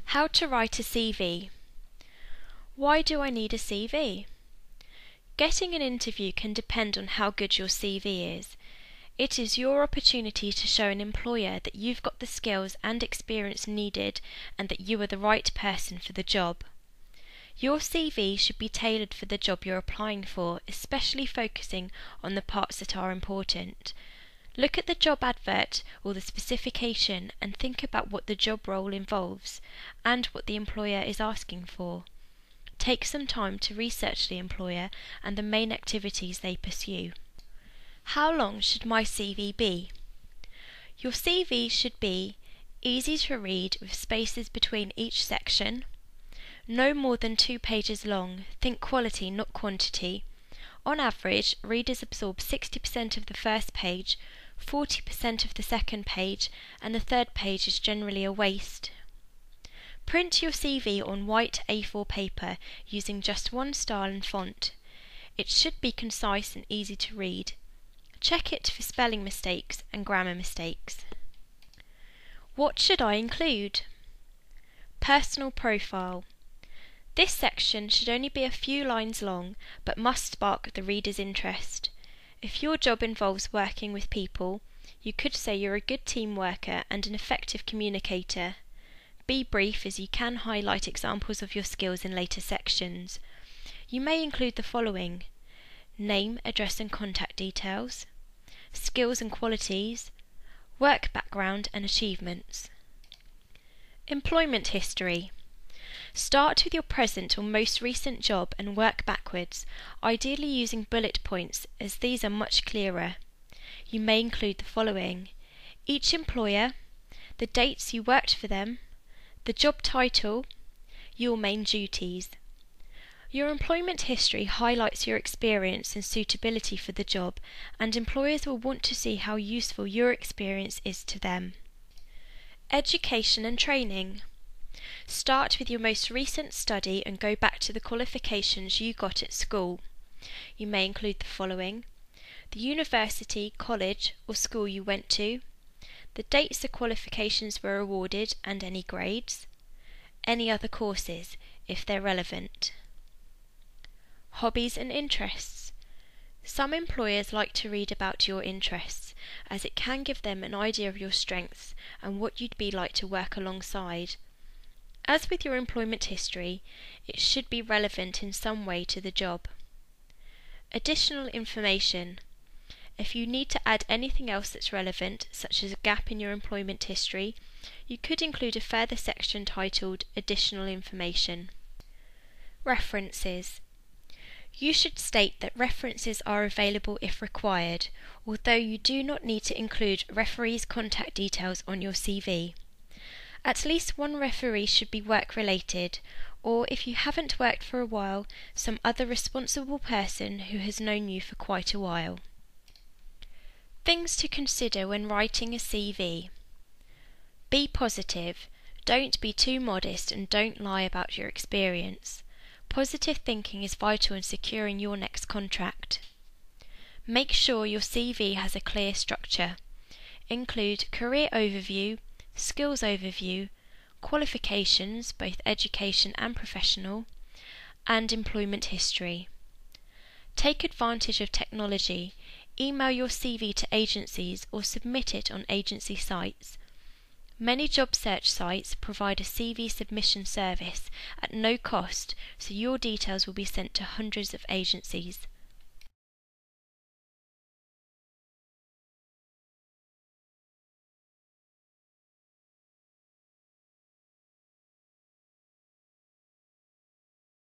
How to write a CV. Why do I need a CV? Getting an interview can depend on how good your CV is. It is your opportunity to show an employer that you've got the skills and experience needed and that you are the right person for the job. Your CV should be tailored for the job you're applying for, especially focusing on the parts that are important. Look at the job advert or the specification and think about what the job role involves and what the employer is asking for. Take some time to research the employer and the main activities they pursue. How long should my CV be? Your CV should be easy to read with spaces between each section, no more than 2 pages long, think quality not quantity. On average, readers absorb 60% of the first page, 40% of the second page, and the third page is generally a waste. Print your CV on white A4 paper using just one style and font. It should be concise and easy to read. Check it for spelling mistakes and grammar mistakes. What should I include? Personal profile. This section should only be a few lines long, but must spark the reader's interest. If your job involves working with people, you could say you're a good team worker and an effective communicator. Be brief as you can highlight examples of your skills in later sections. You may include the following: name, address and contact details, skills and qualities, work background and achievements. Employment history. Start with your present or most recent job and work backwards, ideally using bullet points as these are much clearer. You may include the following: each employer, the dates you worked for them, the job title, your main duties. Your employment history highlights your experience and suitability for the job, and employers will want to see how useful your experience is to them. Education and training. Start with your most recent study and go back to the qualifications you got at school. You may include the following: the university, college or school you went to, the dates the qualifications were awarded and any grades, any other courses if they're relevant. Hobbies and interests. Some employers like to read about your interests, as it can give them an idea of your strengths and what you'd be like to work alongside. As with your employment history, it should be relevant in some way to the job. Additional information. If you need to add anything else that's relevant, such as a gap in your employment history, you could include a further section titled Additional Information. References. You should state that references are available if required, although you do not need to include referees' contact details on your CV. At least one referee should be work-related, or if you haven't worked for a while, some other responsible person who has known you for quite a while. Things to consider when writing a CV. Be positive. Don't be too modest and don't lie about your experience. Positive thinking is vital in securing your next contract. Make sure your CV has a clear structure. Include career overview, skills overview, qualifications, both education and professional, and employment history. Take advantage of technology. Email your CV to agencies or submit it on agency sites. Many job search sites provide a CV submission service at no cost, so your details will be sent to hundreds of agencies.